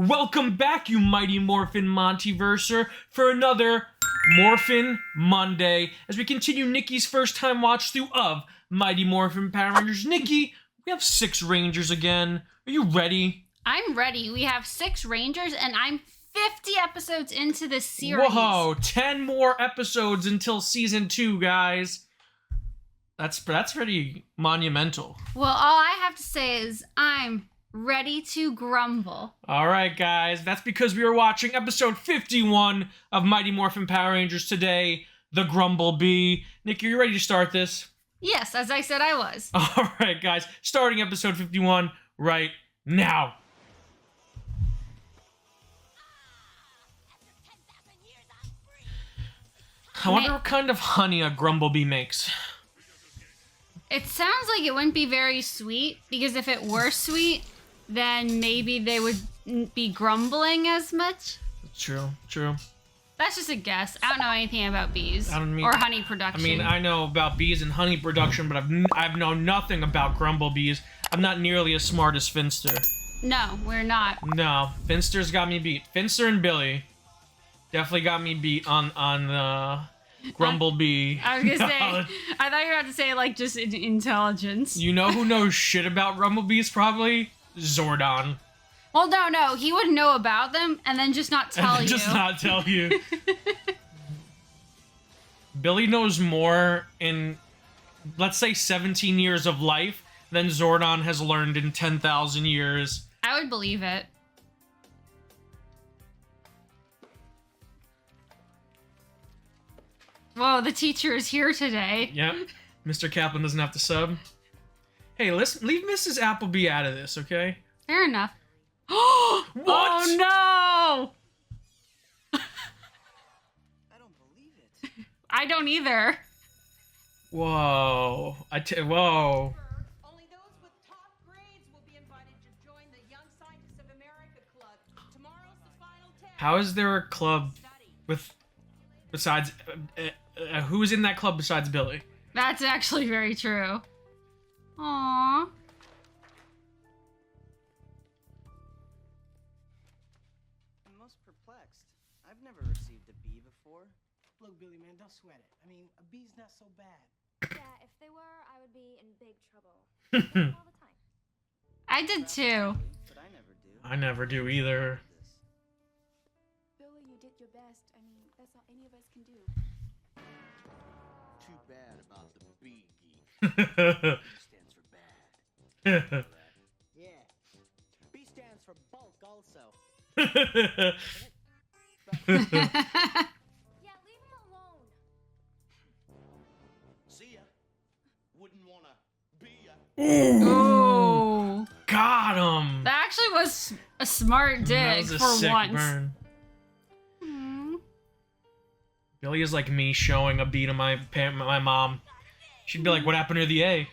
welcome back, you Mighty Morphin MontyVerser, for another Morphin Monday, as we continue Nicki's first time watch through of Mighty Morphin Power Rangers. Nicki, we have 6 Rangers again. Are you ready? I'm ready. We have 6 Rangers, and I'm 50 episodes into this series. Whoa, 10 more episodes until season 2, guys. That's pretty monumental. Well, all I have to say is I'm ready to grumble. All right, guys. That's because we are watching episode 51 of Mighty Morphin Power Rangers today, the Grumble Bee. Nicki, are you ready to start this? Yes, as I said I was. All right, guys. Starting episode 51 right now. I wonder what kind of honey a Grumble Bee makes. It sounds like it wouldn't be very sweet, because if it were sweet, then maybe they would be grumbling as much. True. That's just a guess. I don't know anything about bees or honey production. I mean, I know about bees and honey production, but I've known nothing about Grumble Bees. I'm not nearly as smart as Finster. No, we're not. No, Finster's got me beat. Finster and Billy definitely got me beat on Grumble Bee. I was gonna say, I thought you were about to say, like, just intelligence. You know who knows shit about Grumble Bees, probably? Zordon. Well, no, he would know about them and then just not tell you. Just not tell you. Billy knows more in, let's say, 17 years of life than Zordon has learned in 10,000 years. I would believe it. Whoa, the teacher is here today. Yep. Mr. Kaplan doesn't have to sub. Hey, listen, leave Mrs. Appleby out of this, okay? Fair enough. What? Oh, no! I don't believe it. I don't either. Whoa. Whoa. Only those with top grades will be invited to join the Young Scientists of America Club. Tomorrow's the final test. How is there a club with, besides, who's in that club besides Billy? That's actually very true. Aww. I'm most perplexed. I've never received a B before. Look, Billy, man, don't sweat it. I mean, a B's not so bad. Yeah, if they were, I would be in big trouble. All the time. I did too. But I never do. I never do either. Billy, you did your best. I mean, that's all any of us can do. Too bad about the B geek. Stands for bad. Yeah. B stands for bulk, also. Yeah, leave him alone. See ya. Wouldn't wanna be ya. Ooh. Got him. That actually was a smart dig That was a for sick once. burn. Hmm. Billy is like me showing a B to my mom. She'd be like, "What happened to the A?"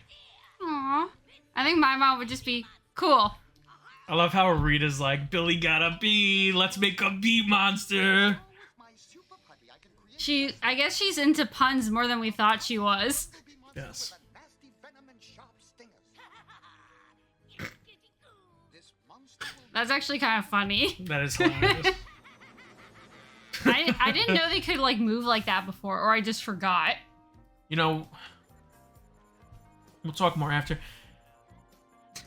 Aw. I think my mom would just be cool. I love how Rita's like, "Billy got a B. Let's make a B monster." I guess she's into puns more than we thought she was. Yes. That's actually kind of funny. That is hilarious. I didn't know they could, like, move like that before, or I just forgot. You know, we'll talk more after.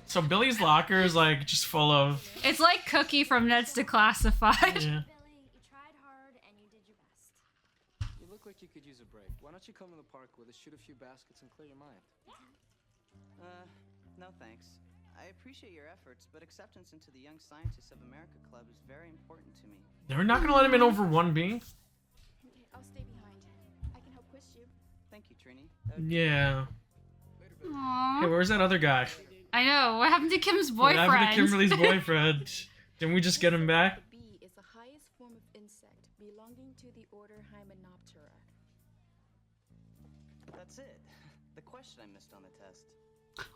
So Billy's locker is like just full of. It's like Cookie from Ned's Declassified. Yeah. Billy, you tried hard and you did your best. You look like you could use a break. Why don't you come to the park with us, shoot a few baskets, and clear your mind? No thanks. I appreciate your efforts, but acceptance into the Young Scientists of America Club is very important to me. They're not gonna let him in over 1B. Okay, I'll stay behind. I can help push you. Thank you, Trini. That would be Yeah. Aww. Hey, where's that other guy? I know. What happened to Kim's boyfriend? What happened to Kimberly's boyfriend? Didn't we just get him back? The bee is the highest form of insect belonging to the order Hymenoptera. That's it. The question I missed on the test.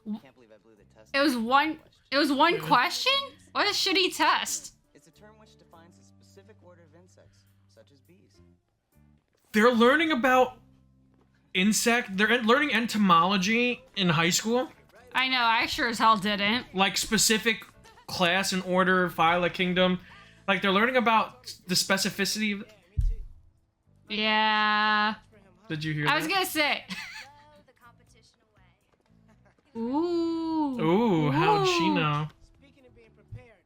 Can't believe I blew the test. It was one question? What a shitty test. It's a term which defines a specific order of insects, such as bees. They're learning about they're learning entomology in high school. I know, I sure as hell didn't. Like specific class and order, phyla, kingdom. Like, they're learning about the specificity of... Yeah. Did you hear I was that? gonna say. Ooh. Ooh, how'd she Ooh. know? Speaking of being prepared,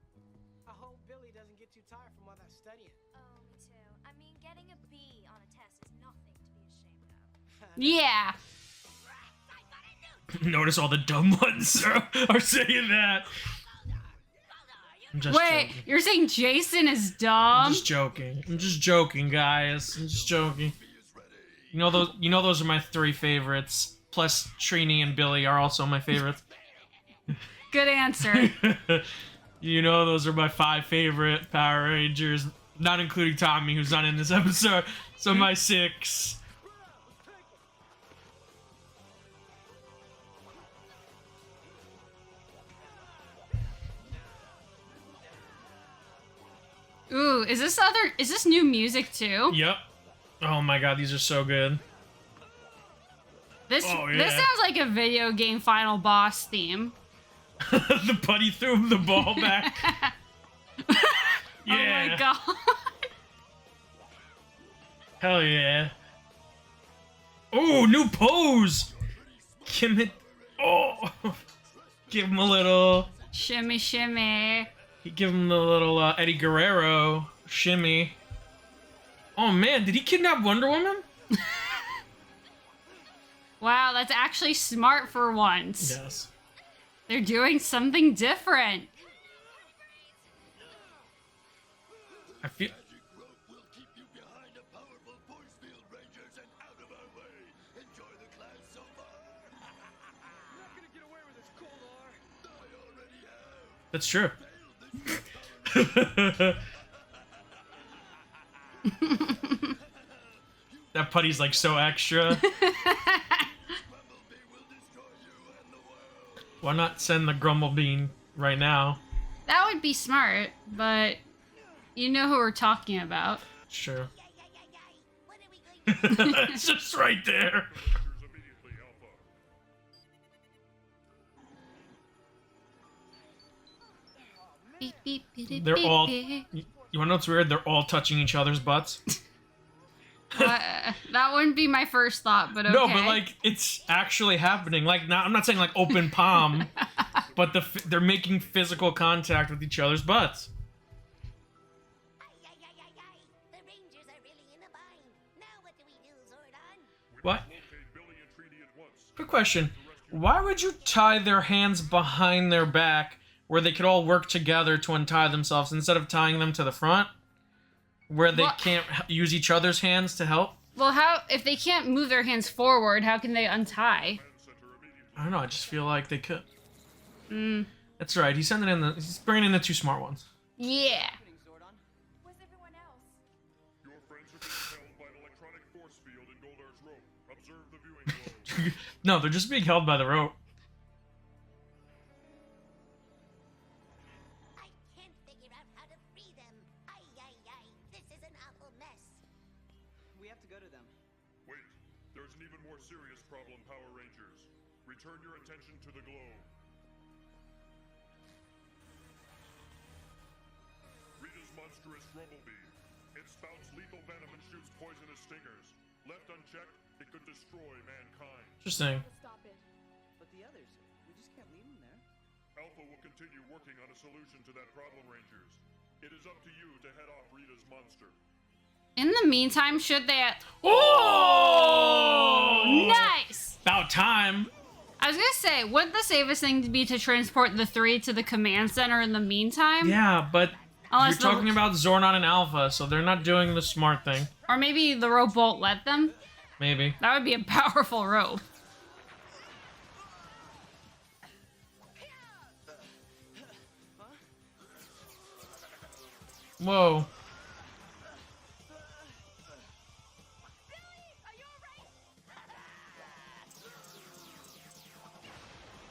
I hope Billy doesn't get too tired from all that studying. Oh, me too. I mean, getting a B on a test is nothing to be ashamed of. Yeah. Notice all the dumb ones are saying that. I'm just Wait, joking. you're saying Jason is I'm dumb? just joking. I'm just joking, guys. I'm just joking. You know those are my 3 favorites. Plus Trini and Billy are also my favorites. Good answer. You know those are my 5 favorite Power Rangers, not including Tommy, who's not in this episode. So my 6. Ooh, is this new music too? Yep. Oh my god, these are so good. This Oh, yeah. this sounds like a video game final boss theme. The buddy threw him the ball back. Yeah. Oh my god. Hell yeah. Oh, new pose. Give it. Oh. Give him a little. Shimmy shimmy. Give him the little Eddie Guerrero shimmy. Oh man, did he kidnap Wonder Woman? Wow, that's actually smart for once. Yes. They're doing something different. I feel. That's true. That putty's like so extra. Why not send the Grumble Bee right now? That would be smart, but you know who we're talking about. Sure. It's just right there. Beep, beep, beep, They're beep, all. beep. You wanna know what's weird? They're all touching each other's butts. That wouldn't be my first thought, but okay. No, but like it's actually happening. Like, not, I'm not saying like open palm, but they're making physical contact with each other's butts. The Rangers are really in a bind. Now what do we do, Zordon? What? Quick question. Why would you tie their hands behind their back where they could all work together to untie themselves instead of tying them to the front where they can't use each other's hands to help? Well, how if they can't move their hands forward, how can they untie? I don't know. I just feel like they could. Mm. That's right. He's bringing in the 2 smart ones. Yeah. Where's everyone else? Your friends are being held by an electronic force field in Goldar's rope. Observe the viewing globe. No, they're just being held by the rope. I can't figure out how to free them. Ay, ay, ay. This is an awful mess. We have to go to them. Wait, there's an even more serious problem, Power Rangers. Return your attention to the globe. Rita's monstrous Grumble Bee. It spouts lethal venom and shoots poisonous stingers. Left unchecked, it could destroy mankind. Interesting. Stop it. But the others, we just can't leave them there. Alpha will continue working on a solution to that problem, Rangers. It is up to you to head off Rita's monster. In the meantime, should they? Oh! Nice. About time. I was gonna say, wouldn't the safest thing to be to transport the 3 to the command center in the meantime? Yeah, but Unless you're talking about Zordon and Alpha, so they're not doing the smart thing. Or maybe the rope won't let them. Maybe. That would be a powerful rope. Whoa.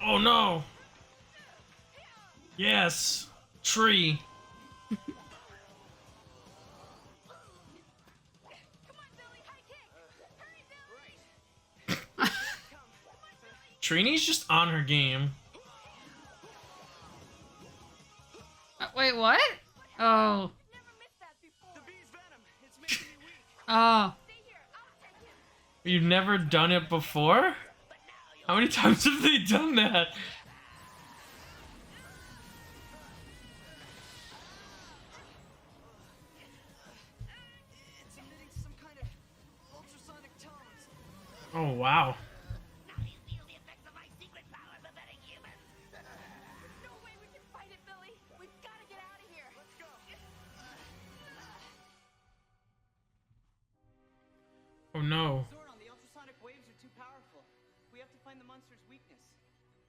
Oh no. Yes. Tree. Trini's just on her game. Wait, what? Oh. Oh. You've never done it before? How many times have they done that? It's emitting some kind of ultrasonic tones. Oh, wow. No way we can fight it, Billy. We've got to get out of here. Let's go. Oh, no. Zordon, the ultrasonic waves are too powerful. We have to find the monster's weakness.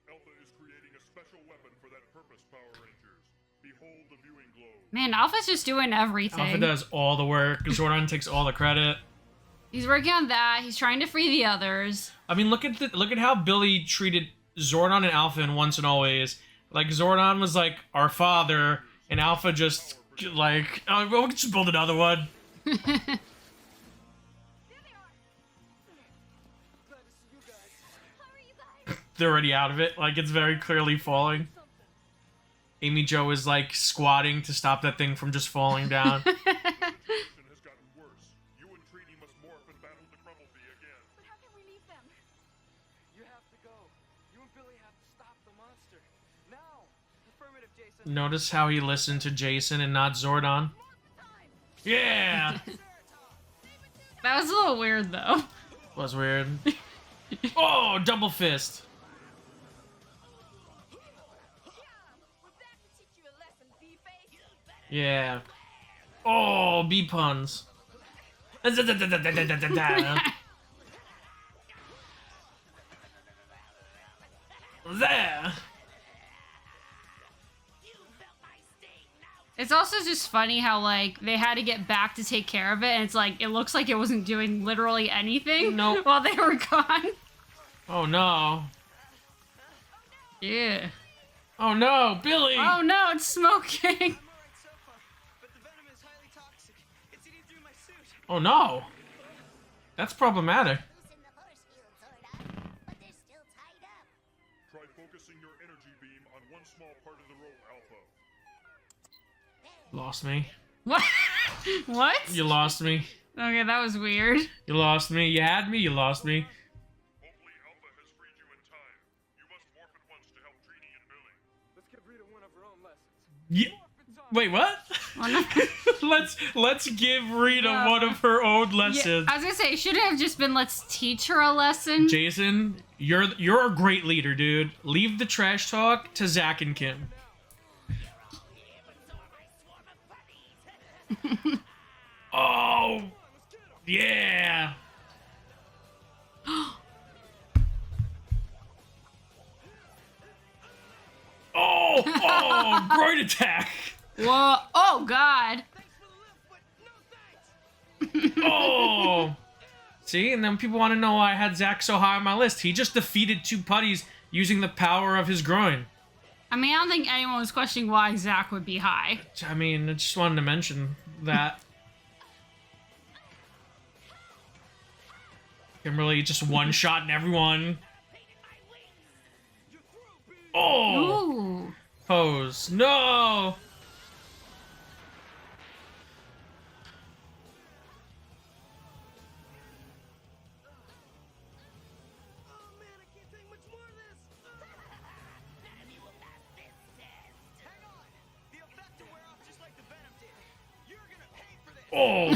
Alpha is creating a special weapon for that purpose, Power Rangers. Behold the viewing globe. Man, Alpha's just doing everything. Alpha does all the work. Zordon takes all the credit. He's working on that. He's trying to free the others. I mean, look at how Billy treated Zordon and Alpha in Once and Always. Like, Zordon was like our father, and Alpha just like, oh, we'll just build another one. They're already out of it. Like, it's very clearly falling. Amy Jo is like squatting to stop that thing from just falling down. The situation has gotten worse. You and Trini must morph and battle the Grumble Bee again. But how can we leave them? You have to go. You and Billy have to stop the monster. Now! Affirmative, Jason. Notice how he listened to Jason and not Zordon. Yeah! That was a little weird, though. Was weird. Oh, double fist. We're back to teach you a lesson, B-face. Yeah. Oh, bee puns. There. It's also just funny how, like, they had to get back to take care of it, and it's like, it looks like it wasn't doing literally anything Nope. while they were gone. Oh no. Yeah. Oh no, Billy. Oh no, it's smoking. I'm alright so far, but the venom is highly toxic. It's eating through my suit. Oh no. That's problematic. Loosen the force field, Zordon, but they're still tied up. Try focusing your energy beam on one small part of the rope, Alpha. Lost me. What? What? You lost me. Okay, that was weird. You lost me. You had me. You lost me. Hopefully Alpha has freed you in time. You must morph at once to help Trini and Billy. Let's give Rita one of her own lessons. Yeah. Wait, what? let's give Rita one of her own Yeah, lessons. I was gonna say, shouldn't it have just been let's teach her a lesson? Jason, you're a great leader, dude. Leave the trash talk to Zack and Kim. Oh, yeah. Oh, great attack. Whoa! Oh God! Oh. See, and then people want to know why I had Zack so high on my list. He just defeated two putties using the power of his groin. I mean, I don't think anyone was questioning why Zack would be high. I mean, I just wanted to mention that. Kimberly just one-shotting everyone. Oh! Ooh. Pose. No! Oh man, I can't take much more of this. Hang on. The effect will wear off just like the venom did. You're gonna pay for this. Oh!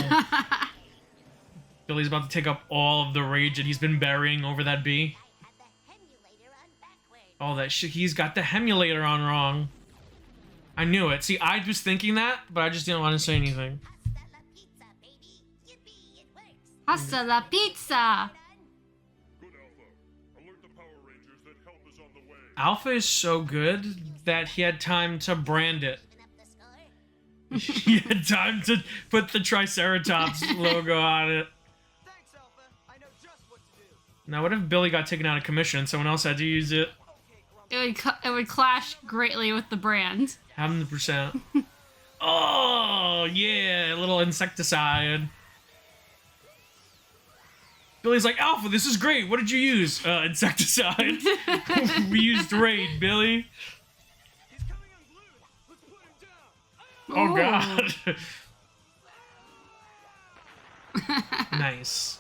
Billy's about to take up all of the rage that he's been burying over that bee. Had the hemulator on backwards. Oh, that shit. He's got the hemulator on wrong. I knew it. See, I was thinking that, but I just didn't want to say anything. Hasta la pizza, baby. Yippee, it works. Hasta la pizza! Good, Alpha. Alert the Power Rangers that help is on the way. Alpha is so good that he had time to brand it. Even up the score. He had time to put the Triceratops logo on it. Thanks, Alpha. I know just what to do. Now, what if Billy got taken out of commission and someone else had to use it? It would clash greatly with the brand. 100%. Oh, yeah, a little insecticide. Billy's like, Alpha, this is great. What did you use? Insecticide. We used Raid, Billy. He's coming unglued. Let's put him down. Oh, God. Nice.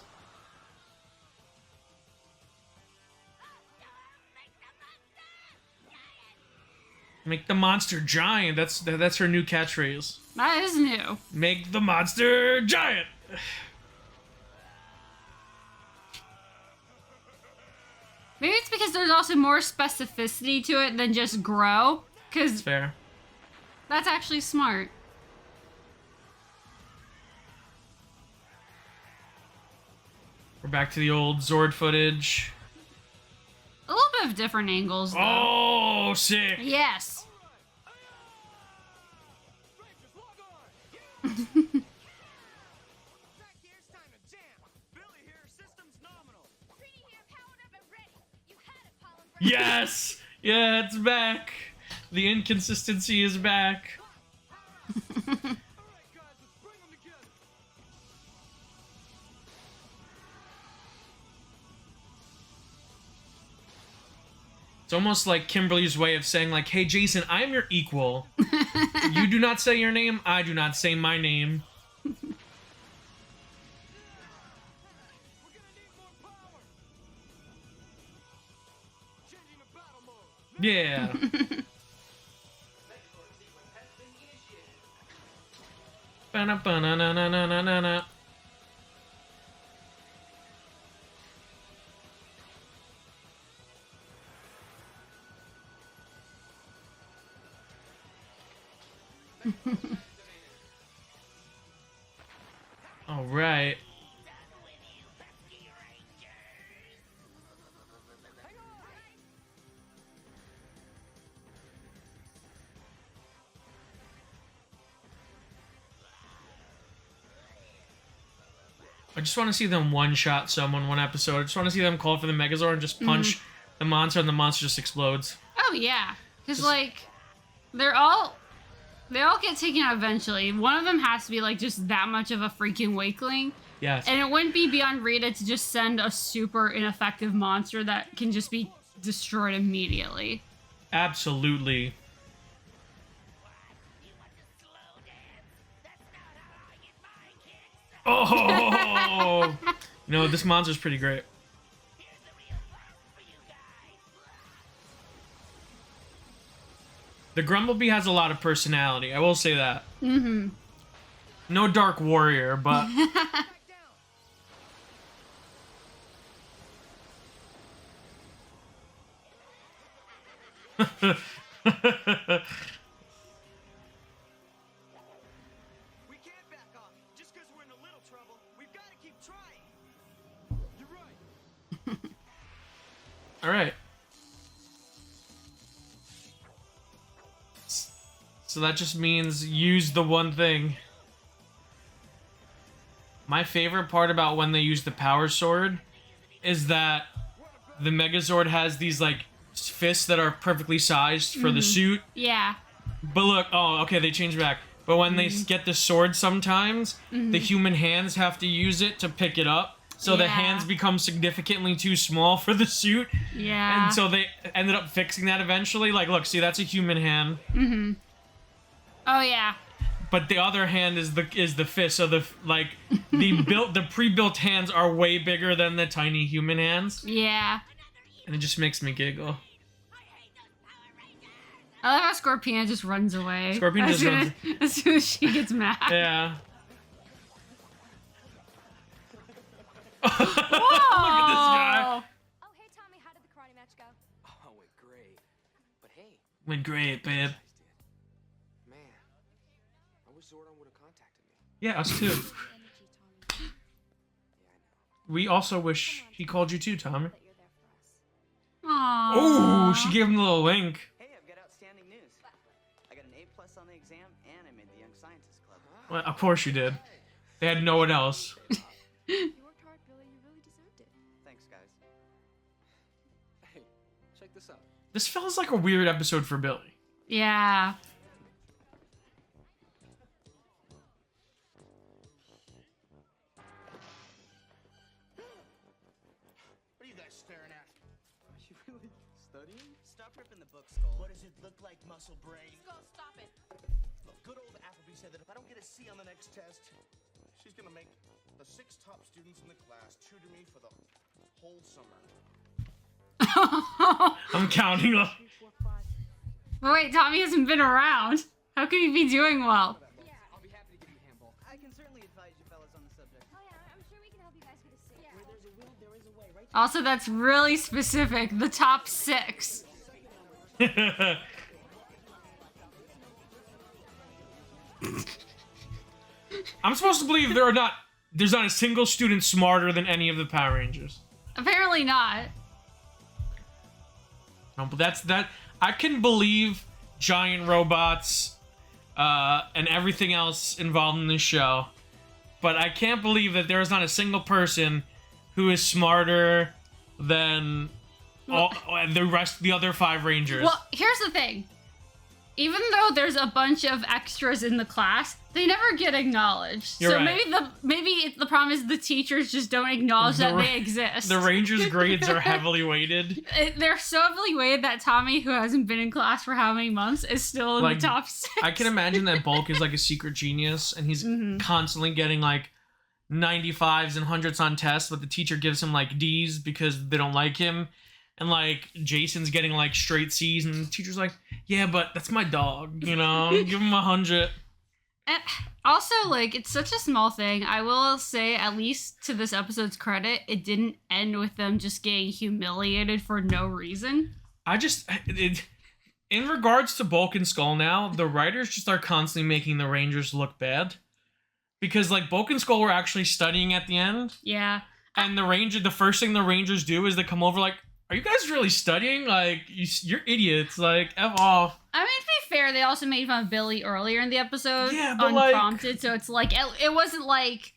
Make the monster giant. That's her new catchphrase. That is new. Make the monster giant. Maybe it's because there's also more specificity to it than just grow. It's Because fair. that's actually smart. We're back to the old Zord footage. A little bit of different angles, though. Oh, sick. Yes. Zack here, it's time to jam. Billy here, system's nominal. Trini here, powered up and ready. You had it, Pollen. Yes. Yeah, it's back. The inconsistency is back. Alright, guys, let's bring them together. It's almost like Kimberly's way of saying, like, hey, Jason, I'm your equal. You do not say your name, I do not say my name. We're gonna need more power. Changing the battle mode. Yeah. Ba-na-ba-na-na-na-na-na-na. All right. I just want to see them one-shot someone one episode. I just want to see them call for the Megazord and just punch the monster, and the monster just explodes. Oh, yeah. Because, like, they all get taken out eventually. One of them has to be, like, just that much of a freaking weakling. Yes. And it wouldn't be beyond Rita to just send a super ineffective monster that can just be destroyed immediately. Absolutely. Oh! No, this monster's pretty great. The Grumble Bee has a lot of personality, I will say that. Mm-hmm. No Dark Warrior, but... We can't back off. Just because we're in a little trouble, we've got to keep trying. You're right. Alright. So that just means use the one thing. My favorite part about when they use the Power Sword is that the Megazord has these, like, fists that are perfectly sized for the suit. Yeah. But look, oh, okay, they changed back. But when they get the sword sometimes, the human hands have to use it to pick it up. So the Yeah. hands become significantly too small for the suit. Yeah. And so they ended up fixing that eventually. Like, look, see, that's a human hand. Mm-hmm. Oh, yeah. But the other hand is the fist. So the the pre-built hands are way bigger than the tiny human hands. Yeah. And it just makes me giggle. I love how Scorpion just runs away. Scorpion just runs. As soon as she gets mad. Yeah. Whoa! Look at this guy. Oh, hey, Tommy, how did the karate match go? Oh, went great. But hey, Went great, babe. guys did. Man, I wish Zordon would have contacted me. Yeah, us too. Yeah, I know. We also wish he called you too, Tommy. That you're there for us. Aww. Oh, she gave him the little link. Hey, I've got outstanding news. I got an A+ on the exam, and I made the Young Scientist Club. Well, of course you did. They had no one else. You worked hard, Billy. You really deserved it. Thanks, guys. Hey, check this out. This feels like a weird episode for Billy. Yeah. What are you guys staring at? Are you really studying? Stop ripping the book, Skull. What does it look like, muscle brain? Go, stop it. Look, good old Appleby said that if I don't get a C on the next test, She's gonna make the 6 top students in the class tutor me for the whole summer. I'm counting up. But wait, Tommy hasn't been around. How could he be doing well? Yeah, I'll be happy to give you a handball. I can certainly advise you fellas on the subject. Oh yeah, I'm sure we can help you guys get a safe. Where there's a will, there is a way, right? Also, that's really specific. The top 6. I'm supposed to believe there's not a single student smarter than any of the Power Rangers. Apparently not. No, but that. I can believe giant robots and everything else involved in this show, but I can't believe that there is not a single person who is smarter than the other 5 Rangers. Well, here's the thing. Even though there's a bunch of extras in the class, they never get acknowledged. You're so right. maybe the problem is the teachers just don't acknowledge that they exist. The Rangers' grades are heavily weighted. They're so heavily weighted that Tommy, who hasn't been in class for how many months, is still in the top 6. I can imagine that Bulk is like a secret genius, and he's constantly getting like 95s and 100s on tests, but the teacher gives him like D's because they don't like him. And like Jason's getting like straight C's, and the teacher's like, "Yeah, but that's my dog, you know. Give him 100." And also, like, it's such a small thing. I will say, at least to this episode's credit, it didn't end with them just getting humiliated for no reason. In regards to Bulk and Skull now, the writers just are constantly making the Rangers look bad. Because, like, Bulk and Skull were actually studying at the end. Yeah. And the first thing the Rangers do is they come over like, "Are you guys really studying? Like, you're idiots. Like, F off." I mean, to be fair, they also made fun of Billy earlier in the episode. Yeah, but unprompted, so it's like, it wasn't like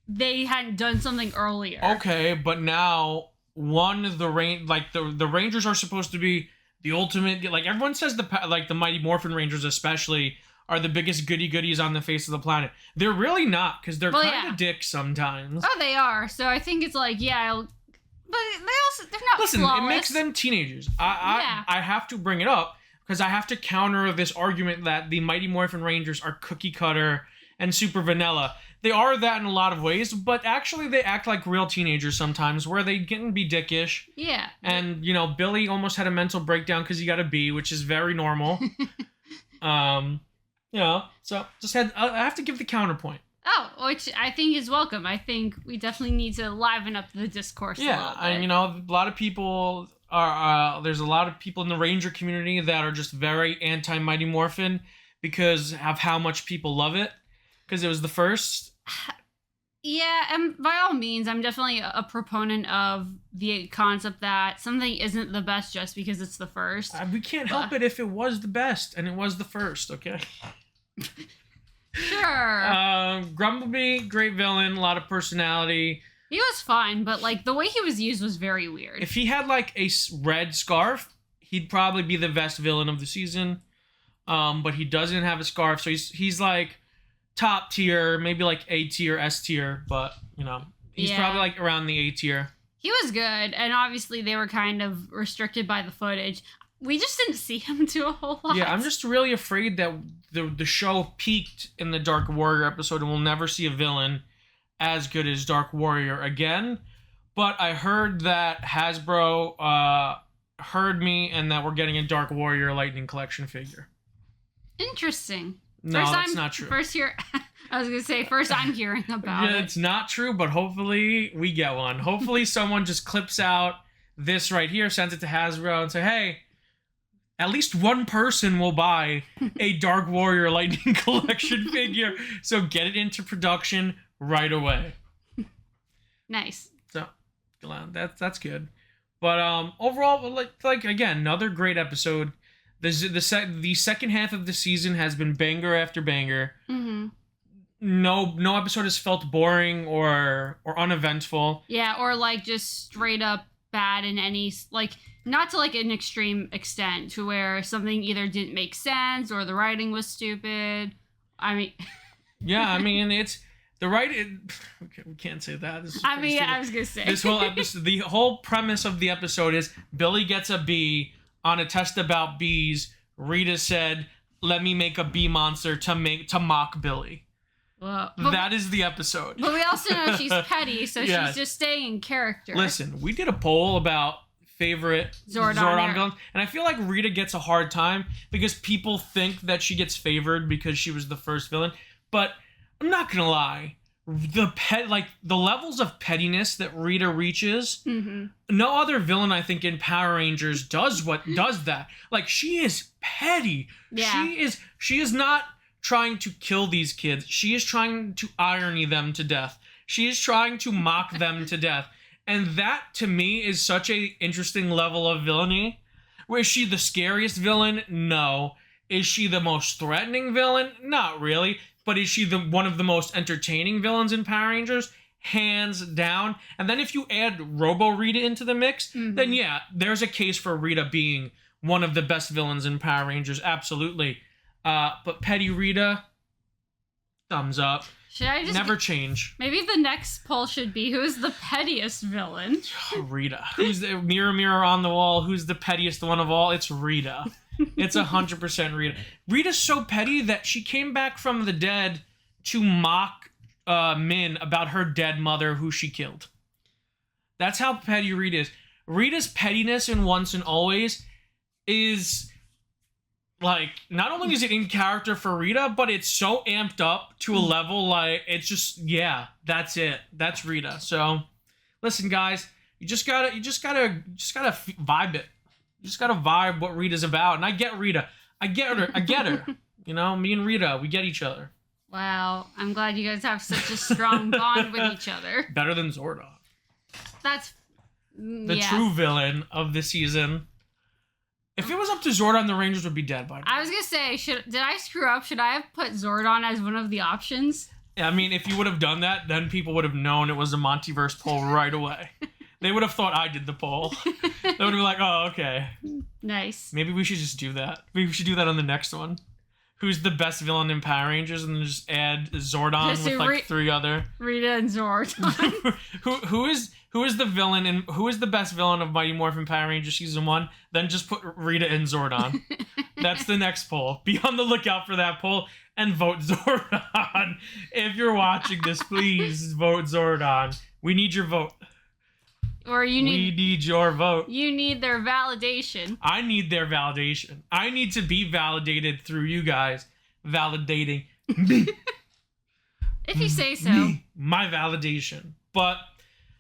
they hadn't done something earlier. Okay, but now, the Rangers are supposed to be the ultimate, like, everyone says the Mighty Morphin Rangers especially are the biggest goodies on the face of the planet. They're really not, because they're kind of dicks sometimes. Oh, they are. So I think it's like, but they're not Listen, flawless. it makes them teenagers. I have to bring it up because I have to counter this argument that the Mighty Morphin Rangers are cookie cutter and super vanilla. They are that in a lot of ways, but actually they act like real teenagers sometimes, where they can be dickish. Yeah. And Billy almost had a mental breakdown because he got a B, which is very normal. So I have to give the counterpoint. Oh, which I think is welcome. I think we definitely need to liven up the discourse a little bit. And a lot of people are, there's a lot of people in the Ranger community that are just very anti-Mighty Morphin because of how much people love it, because it was the first. Yeah, and by all means, I'm definitely a proponent of the concept that something isn't the best just because it's the first. We can't help it if it was the best, and it was the first, okay? Sure. Grumble Bee, great villain, a lot of personality. He was fine, but like the way he was used was very weird. If he had like a red scarf, he'd probably be the best villain of the season. But he doesn't have a scarf, so he's like top tier, maybe like A tier, S tier, but he's probably like around the A tier. He was good, and obviously they were kind of restricted by the footage. We just didn't see him do a whole lot. Yeah, I'm just really afraid that the show peaked in the Dark Warrior episode and we'll never see a villain as good as Dark Warrior again. But I heard that Hasbro heard me and that we're getting a Dark Warrior Lightning Collection figure. Interesting. No, that's not true. First I'm hearing about it. It's not true, but hopefully we get one. Hopefully someone just clips out this right here, sends it to Hasbro and say, "Hey, at least one person will buy a Dark Warrior Lightning Collection figure, so get it into production right away." Nice. So, that's good. But overall, like again, another great episode. The second half of the season has been banger after banger. Mm-hmm. No episode has felt boring or uneventful. Yeah, or like just straight up bad in any, like, not to like an extreme extent to where something either didn't make sense or the writing was stupid. I mean, yeah, I mean it's the writing. Okay, we can't say that. I was gonna say this whole episode. The whole premise of the episode is Billy gets a B on a test about bees. Rita said, "Let me make a bee monster to mock Billy." Well, That is the episode. But we also know she's petty, so Yes. she's just staying in character. Listen, we did a poll about favorite Zordon villains, and I feel like Rita gets a hard time because people think that she gets favored because she was the first villain. But I'm not gonna lie, the levels of pettiness that Rita reaches, no other villain I think in Power Rangers does that. Like, she is petty. Yeah. She is not trying to kill these kids. She is trying to irony them to death. She is trying to mock them to death. And that, to me, is such a interesting level of villainy. Is she the scariest villain? No. Is she the most threatening villain? Not really. But is she one of the most entertaining villains in Power Rangers? Hands down. And then if you add Robo Rita into the mix, then yeah, there's a case for Rita being one of the best villains in Power Rangers. Absolutely. But Petty Rita, thumbs up. Should I just never change? Maybe the next poll should be, who is the pettiest villain? Rita. Who's the mirror, mirror on the wall? Who's the pettiest one of all? It's Rita. It's 100% Rita. Rita's so petty that she came back from the dead to mock Min about her dead mother who she killed. That's how petty Rita is. Rita's pettiness in Once and Always is... like, not only is it in character for Rita, but it's so amped up to a level, like, it's just, yeah, that's it. That's Rita. So, listen, guys, you just gotta vibe it. You just gotta vibe what Rita's about. And I get Rita. I get her. You know, me and Rita, we get each other. Wow, I'm glad you guys have such a strong bond with each other. Better than Zordon. That's, the true villain of the season. If it was up to Zordon, the Rangers would be dead by now. I was gonna say, did I screw up? Should I have put Zordon as one of the options? I mean, if you would have done that, then people would have known it was a MontyVerse poll right away. They would have thought I did the poll. They would have been like, oh, okay. Nice. Maybe we should just do that. Maybe we should do that on the next one. Who's the best villain in Power Rangers, and then just add Zordon Just with do like three other. Rita and Zordon. who is the villain and who is the best villain of Mighty Morphin Power Rangers season 1? Then just put Rita and Zordon. That's the next poll. Be on the lookout for that poll and vote Zordon. If you're watching this, please vote Zordon. We need your vote. Or we need your vote. You need their validation. I need their validation. I need to be validated through you guys validating me. If you say so. Me, my validation. But,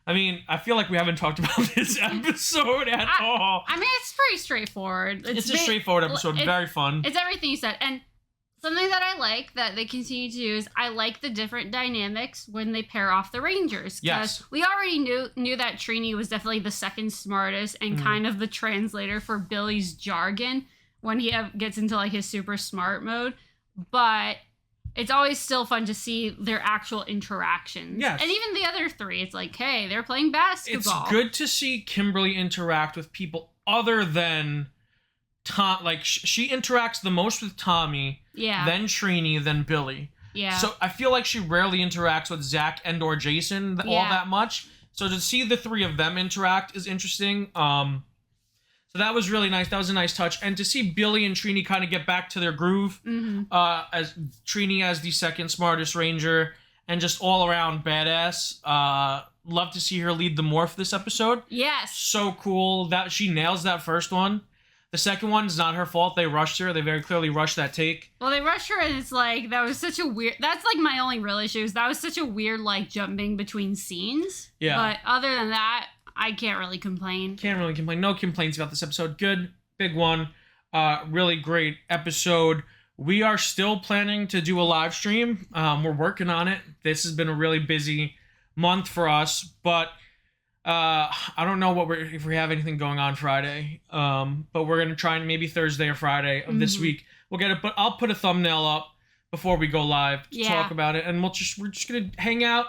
I mean, I feel like we haven't talked about this episode at all. I mean, it's pretty straightforward. It's a straightforward episode. Very fun. It's everything you said. And something that I like that they continue to do is I like the different dynamics when they pair off the Rangers. Yes. We already knew that Trini was definitely the second smartest and kind of the translator for Billy's jargon when he gets into like his super smart mode. But it's always still fun to see their actual interactions. Yes. And even the other three, it's like, hey, they're playing basketball. It's good to see Kimberly interact with people other than Tom. Like, she interacts the most with Tommy, then Trini, then Billy. Yeah. So I feel like she rarely interacts with Zack and or Jason all that much. So to see the three of them interact is interesting. So that was really nice. That was a nice touch. And to see Billy and Trini kind of get back to their groove, as Trini as the second smartest Ranger, and just all around badass. Love to see her lead the morph this episode. Yes. So cool that she nails that first one. The second one is not her fault. They rushed her. They very clearly rushed that take. Well, they rushed her, and it's like, that was such a weird... That's, like, my only real issue is that was such a weird, like, jumping between scenes. Yeah. But other than that, I can't really complain. Can't really complain. No complaints about this episode. Good. Big one. Really great episode. We are still planning to do a live stream. We're working on it. This has been a really busy month for us, but... I don't know if we have anything going on Friday, but we're going to try and maybe Thursday or Friday of this week. We'll get it, but I'll put a thumbnail up before we go live to talk about it, and we're just going to hang out.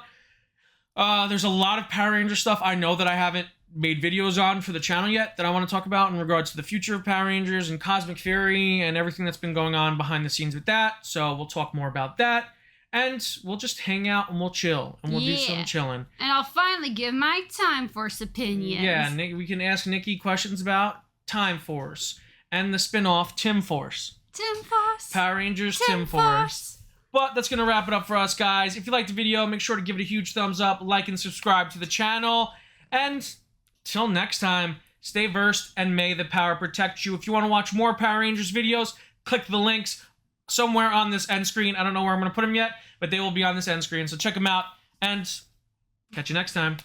There's a lot of Power Ranger stuff I know that I haven't made videos on for the channel yet that I want to talk about in regards to the future of Power Rangers and Cosmic Fury and everything that's been going on behind the scenes with that, so we'll talk more about that. And we'll just hang out and we'll chill. And we'll do some chilling. And I'll finally give my Time Force opinions. Yeah, we can ask Nicki questions about Time Force. And the spin-off, Tim Force. Tim Force. Power Rangers Tim Force. But that's going to wrap it up for us, guys. If you liked the video, make sure to give it a huge thumbs up, like, and subscribe to the channel. And till next time, stay versed and may the power protect you. If you want to watch more Power Rangers videos, click the links somewhere on this end screen. I don't know where I'm going to put them yet, but they will be on this end screen. So check them out and catch you next time.